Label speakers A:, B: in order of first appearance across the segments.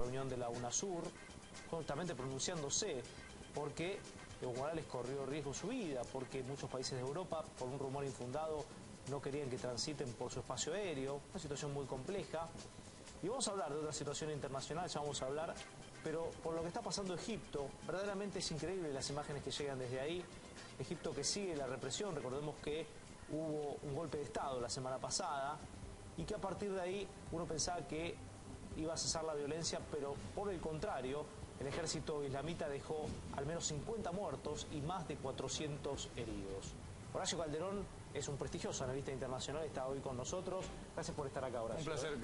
A: reunión de la UNASUR, justamente pronunciándose porque Evo Morales corrió riesgo su vida, porque muchos países de Europa, por un rumor infundado, no querían que transiten por su espacio aéreo, una situación muy compleja. Y vamos a hablar de otra situación internacional, ya vamos a hablar, pero por lo que está pasando en Egipto, verdaderamente es increíble las imágenes que llegan desde ahí. Egipto que sigue la represión, recordemos que hubo un golpe de Estado la semana pasada y que a partir de ahí uno pensaba que iba a cesar la violencia, pero por el contrario, el ejército islamita dejó al menos 50 muertos y más de 400 heridos. Horacio Calderón es un prestigioso analista internacional, está hoy con nosotros. Gracias por estar acá, Horacio.
B: Un placer,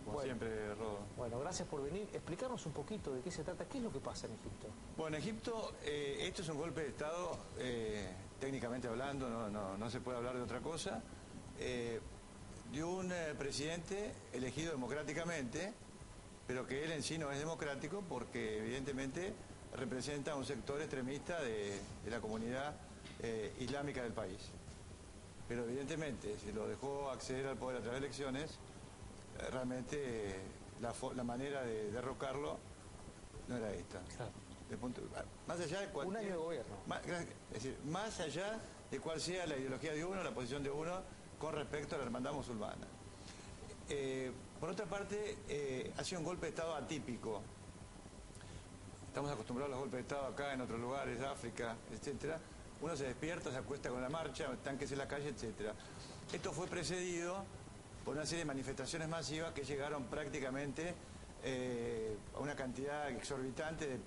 B: como siempre, Rodo.
A: Bueno, gracias por venir. Explicarnos un poquito de qué se trata, qué es lo que pasa en Egipto.
B: Bueno, en Egipto, esto es un golpe de Estado, técnicamente hablando, no se puede hablar de otra cosa, de un presidente elegido democráticamente, pero que él en sí no es democrático porque evidentemente representa a un sector extremista de la comunidad islámica del país. Pero evidentemente, si lo dejó acceder al poder a través de elecciones, realmente la manera de derrocarlo no era esta.
A: Claro.
B: Más allá de
A: un año de gobierno.
B: Es decir, más allá de cuál sea la ideología de uno, la posición de uno con respecto a la hermandad musulmana. Por otra parte, ha sido un golpe de Estado atípico. Estamos acostumbrados a los golpes de Estado acá, en otros lugares, África, etcétera. Uno se despierta, se acuesta con la marcha, tanques en la calle, etcétera. Esto fue precedido por una serie de manifestaciones masivas que llegaron prácticamente a una cantidad exorbitante de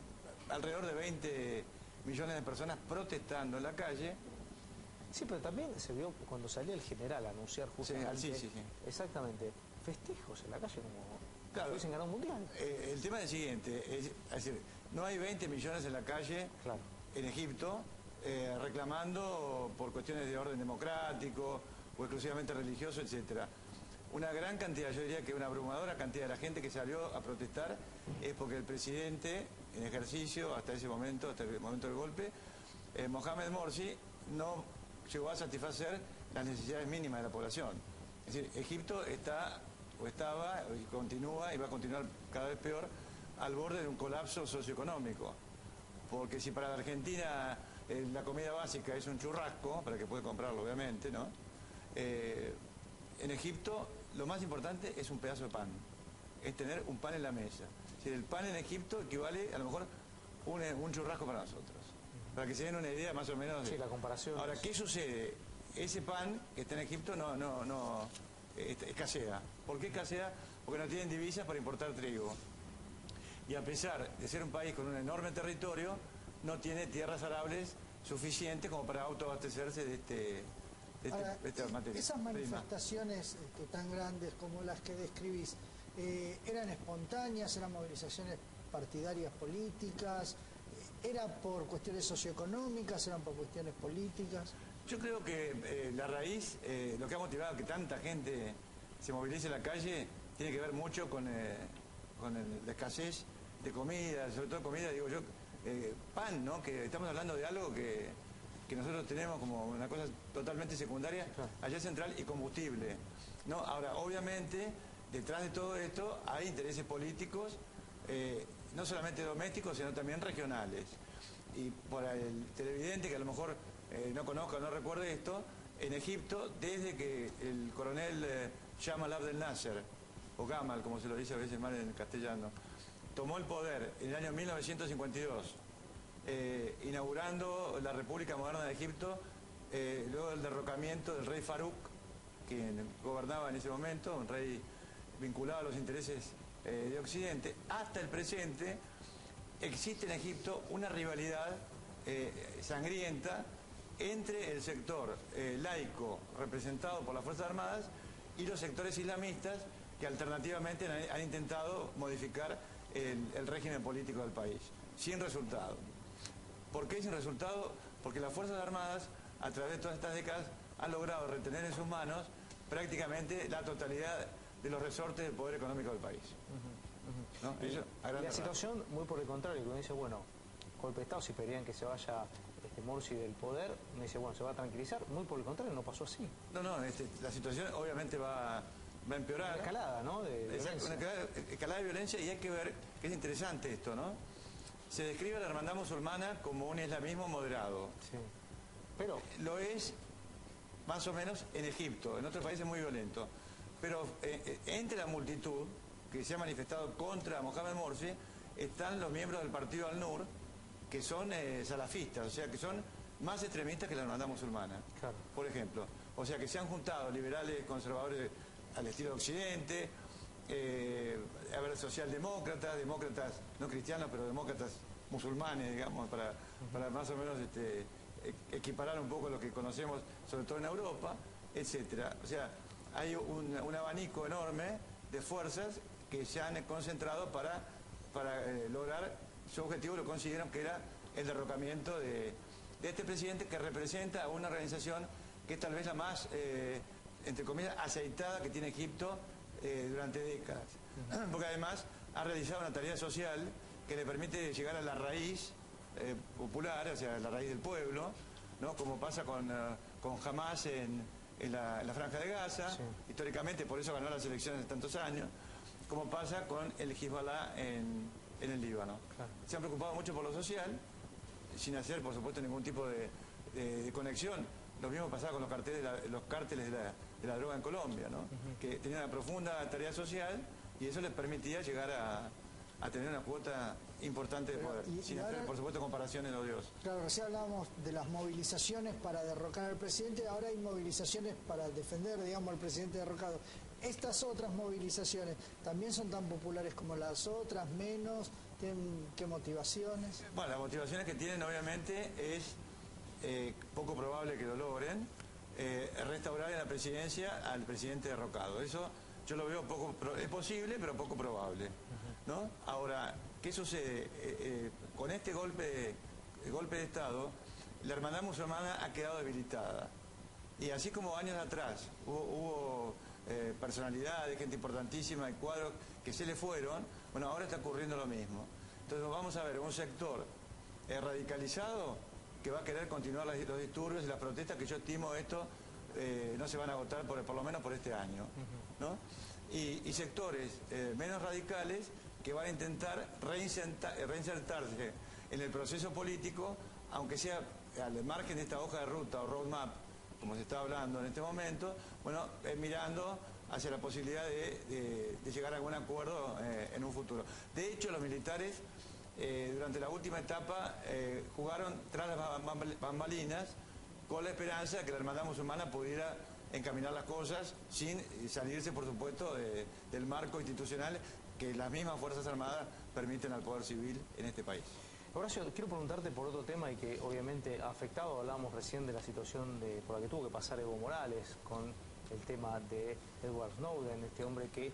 B: alrededor de 20 millones de personas protestando en la calle.
A: Sí, pero también se vio cuando salía el general a anunciar justamente...
B: Sí.
A: Exactamente. Festejos en la calle como...
B: Claro,
A: si hubiesen ganado un mundial.
B: El tema es el siguiente, es decir, no hay 20 millones en la calle, claro, en Egipto, reclamando por cuestiones de orden democrático o exclusivamente religioso, etcétera. Una gran cantidad, yo diría que una abrumadora cantidad de la gente que salió a protestar es porque el presidente en ejercicio hasta ese momento, hasta el momento del golpe, Mohamed Morsi, no llegó a satisfacer las necesidades mínimas de la población. Es decir, Egipto está, o estaba, y continúa, y va a continuar cada vez peor, al borde de un colapso socioeconómico. Porque si para la Argentina la comida básica es un churrasco, para que pueda comprarlo obviamente, ¿no? En Egipto lo más importante es un pedazo de pan, es tener un pan en la mesa. Es decir, el pan en Egipto equivale a lo mejor un churrasco para nosotros. Para que se den una idea más o menos de...
A: Sí, la comparación.
B: Ahora, ¿qué sucede? Ese pan que está en Egipto no escasea. ¿Por qué escasea? Porque no tienen divisas para importar trigo. Y a pesar de ser un país con un enorme territorio, no tiene tierras arables suficientes como para autoabastecerse de esta materia.
C: Esas manifestaciones tan grandes como las que describís, ¿eran espontáneas, eran movilizaciones partidarias políticas, era por cuestiones socioeconómicas, eran por cuestiones políticas?
B: Yo creo que la raíz, lo que ha motivado a que tanta gente se movilice en la calle, tiene que ver mucho con la escasez de comida, sobre todo comida, digo yo, pan, ¿no? Que estamos hablando de algo que nosotros tenemos como una cosa totalmente secundaria, allá central, y combustible, ¿no? Ahora, obviamente, detrás de todo esto hay intereses políticos, no solamente domésticos, sino también regionales. Y para el televidente que a lo mejor no conozca o no recuerde esto, en Egipto, desde que el coronel Gamal Abdel Nasser, o Gamal, como se lo dice a veces mal en castellano, tomó el poder en el año 1952, inaugurando la República Moderna de Egipto, luego del derrocamiento del rey Farouk, quien gobernaba en ese momento, un rey vinculado a los intereses de Occidente, hasta el presente, existe en Egipto una rivalidad sangrienta entre el sector laico representado por las Fuerzas Armadas y los sectores islamistas que alternativamente han intentado modificar el régimen político del país, sin resultado. ¿Por qué sin resultado? Porque las Fuerzas Armadas, a través de todas estas décadas, han logrado retener en sus manos prácticamente la totalidad de los resortes del poder económico del país. ¿No?
A: Y la situación, muy por el contrario, que uno dice, bueno, golpe de Estado, si pedían que se vaya Morsi del poder, uno dice, bueno, se va a tranquilizar. Muy por el contrario, no pasó así.
B: No, la situación obviamente va va a empeorar.
A: Una escalada, ¿no? De
B: Exacto,
A: violencia.
B: una escalada de violencia, y hay que ver que es interesante esto, ¿no? Se describe a la hermandad musulmana como un islamismo moderado.
A: Sí. Pero
B: Lo es más o menos en Egipto, en otros países muy violento. Pero entre la multitud que se ha manifestado contra Mohamed Morsi están los miembros del partido Al-Nur, que son salafistas, o sea, que son más extremistas que la hermandad musulmana,
A: Claro.
B: por ejemplo. O sea, que se han juntado liberales, conservadores al estilo de Occidente, a ver, socialdemócratas, demócratas no cristianos, pero demócratas musulmanes, digamos, para más o menos equiparar un poco lo que conocemos, sobre todo en Europa, etcétera. O sea, hay un abanico enorme de fuerzas que se han concentrado para lograr su objetivo. Lo consiguieron, que era el derrocamiento de este presidente, que representa a una organización que es tal vez la más, entre comillas, aceitada que tiene Egipto durante décadas. Porque además ha realizado una tarea social que le permite llegar a la raíz popular, o sea, la raíz del pueblo, ¿no? Como pasa con Hamas en la Franja de Gaza,
A: Sí.
B: históricamente, por eso ganó las elecciones de tantos años, como pasa con el Hezbollah en el Líbano.
A: Claro.
B: Se han preocupado mucho por lo social, sin hacer, por supuesto, ningún tipo de conexión. Lo mismo pasaba con los cárteles de la droga en Colombia, ¿no? Que tenían una profunda tarea social, y eso les permitía llegar a tener una cuota importante de poder, sin hacer, por supuesto, comparaciones odiosas.
C: Claro, recién hablábamos de las movilizaciones para derrocar al presidente, ahora hay movilizaciones para defender, digamos, al presidente derrocado. Estas otras movilizaciones también son tan populares como las otras, menos, ¿tienen qué motivaciones?
B: Bueno, las motivaciones que tienen, obviamente, es poco probable que lo logren, restaurar en la presidencia al presidente derrocado. Eso yo lo veo es posible, pero poco probable, ¿no? Ahora, ¿qué sucede? Con este golpe de Estado, la hermandad musulmana ha quedado debilitada. Y así como años atrás hubo personalidades, gente importantísima y cuadros que se le fueron, bueno, ahora está ocurriendo lo mismo. Entonces vamos a ver un sector radicalizado que va a querer continuar los disturbios y las protestas, que yo estimo esto no se van a agotar por lo menos por este año, ¿no? Y sectores menos radicales que van a intentar reinsertarse en el proceso político, aunque sea al margen de esta hoja de ruta o roadmap, como se está hablando en este momento, bueno, mirando hacia la posibilidad de llegar a algún acuerdo en un futuro. De hecho, los militares durante la última etapa jugaron tras las bambalinas con la esperanza de que la hermandad musulmana pudiera encaminar las cosas sin salirse, por supuesto, del marco institucional que las mismas Fuerzas Armadas permiten al poder civil en este país.
A: Horacio, quiero preguntarte por otro tema y que obviamente ha afectado, hablábamos recién de la situación por la que tuvo que pasar Evo Morales con el tema de Edward Snowden, este hombre que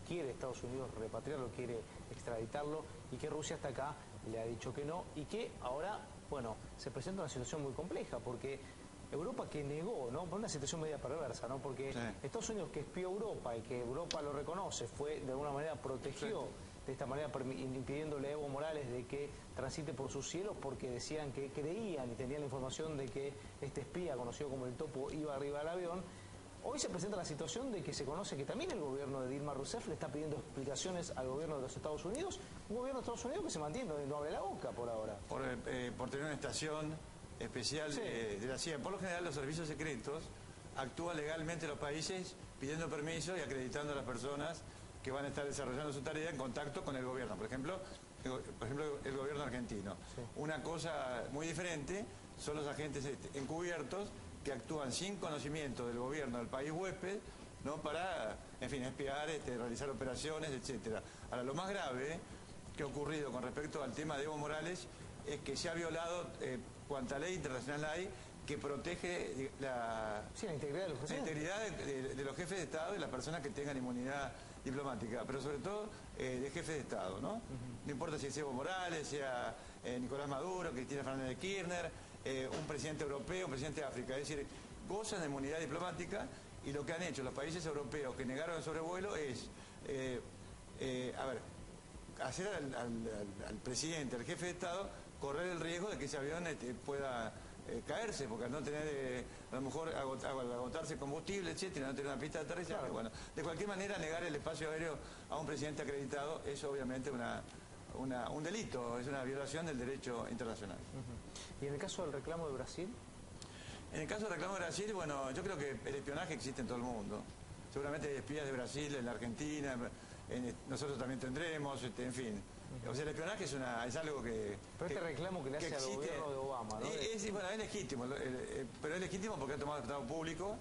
A: quiere Estados Unidos repatriarlo, quiere extraditarlo, y que Rusia hasta acá le ha dicho que no, y que ahora, bueno, se presenta una situación muy compleja, porque Europa que negó, ¿no? Por una situación media perversa, ¿no? Porque
B: Sí.
A: Estados Unidos, que espió a Europa y que Europa lo reconoce, de alguna manera protegió de esta manera, impidiéndole a Evo Morales de que transite por sus cielos, porque decían que creían y tenían la información de que este espía, conocido como el Topo, iba arriba del avión. Hoy se presenta la situación de que se conoce que también el gobierno de Dilma Rousseff le está pidiendo explicaciones al gobierno de los Estados Unidos, un gobierno de Estados Unidos que se mantiene, no abre la boca por ahora.
B: Por tener una estación especial
A: Sí.
B: de la CIA. Por lo general, los servicios secretos actúan legalmente en los países pidiendo permiso y acreditando a las personas que van a estar desarrollando su tarea en contacto con el gobierno. Por ejemplo, el gobierno argentino.
A: Sí.
B: Una cosa muy diferente son los agentes encubiertos que actúan sin conocimiento del gobierno del país huésped, ¿no? Para, en fin, espiar, realizar operaciones, etcétera. Ahora, lo más grave que ha ocurrido con respecto al tema de Evo Morales es que se ha violado cuanta ley internacional hay que protege la
A: integridad de los presidentes.
B: integridad de los jefes de Estado y las personas que tengan inmunidad diplomática, pero sobre todo de jefes de Estado, ¿no? No importa si es Evo Morales, sea Nicolás Maduro, Cristina Fernández de Kirchner, un presidente europeo, un presidente de África. Es decir, gozan de inmunidad diplomática, y lo que han hecho los países europeos que negaron el sobrevuelo es, hacer al presidente, al jefe de Estado, correr el riesgo de que ese avión pueda caerse, porque al no tener, a lo mejor al agotarse combustible, etcétera, no tener una pista de aterrizaje. Claro. Bueno, de cualquier manera, negar el espacio aéreo a un presidente acreditado es obviamente un delito, es una violación del derecho internacional.
A: ¿Y en el caso del reclamo de Brasil?
B: En el caso del reclamo de Brasil, bueno, yo creo que el espionaje existe en todo el mundo. Seguramente hay espías de Brasil en la Argentina, nosotros también tendremos, en fin. O sea, el espionaje es algo que...
A: Pero este reclamo que le hace al gobierno de Obama, ¿no?
B: Bueno, es legítimo, pero es legítimo porque ha tomado el Estado público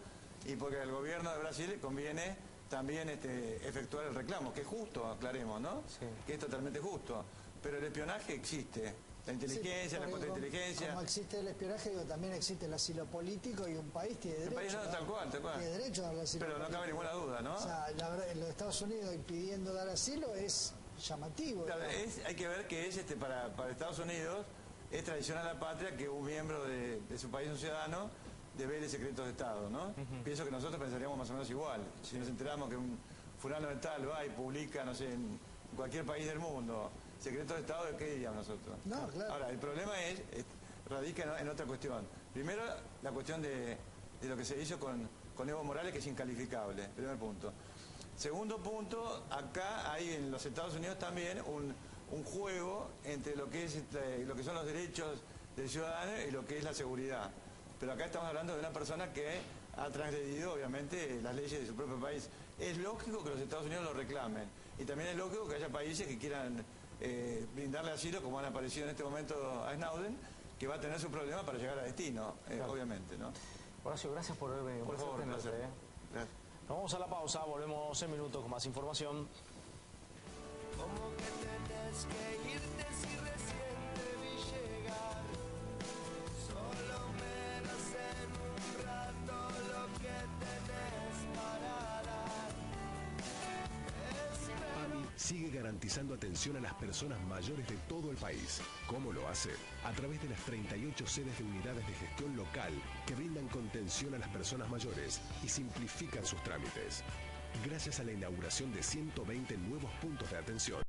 B: y porque al gobierno de Brasil conviene también efectuar el reclamo, que es justo, aclaremos, ¿no? Sí. Que es totalmente justo. Pero el espionaje existe. La inteligencia, la contrainteligencia.
C: Como existe el espionaje, también existe el asilo político y un país tiene derecho.
B: Un país no, tal cual.
C: Tiene derecho a dar asilo.
B: Pero no cabe ninguna duda, ¿no?
C: O sea, la verdad, los Estados Unidos impidiendo dar asilo es llamativo.
B: Claro, hay que ver que es para Estados Unidos es traición a la patria que un miembro de su país, un ciudadano, devele secretos de Estado, ¿no? Pienso que nosotros pensaríamos más o menos igual. Si nos enteramos que un fulano de tal va y publica, no sé, en cualquier país del mundo, secretos de Estado, ¿de qué diríamos nosotros?
C: No, claro.
B: Ahora, el problema radica en otra cuestión. Primero, la cuestión de lo que se hizo con Evo Morales, que es incalificable, primer punto. Segundo punto, acá hay en los Estados Unidos también un juego entre lo que son los derechos del ciudadano y lo que es la seguridad. Pero acá estamos hablando de una persona que ha transgredido, obviamente, las leyes de su propio país. Es lógico que los Estados Unidos lo reclamen. Y también es lógico que haya países que quieran brindarle asilo, como han aparecido en este momento a Snowden, que va a tener su problema para llegar a destino, claro. Obviamente, ¿no?
A: Horacio, gracias por haber venido.
B: Por favor, un placer. Gracias.
A: Nos vamos a la pausa, volvemos en minutos con más información.
D: ¿Cómo que tenés que irte si recién te vi llegar? Solo menos en un rato lo que tenés para dar.
E: PAMI sigue garantizando atención a las personas mayores de todo el país. ¿Cómo lo hace? A través de las 38 sedes de unidades de gestión local que brindan contención a las personas mayores y simplifican sus trámites. Gracias a la inauguración de 120 nuevos puntos de atención.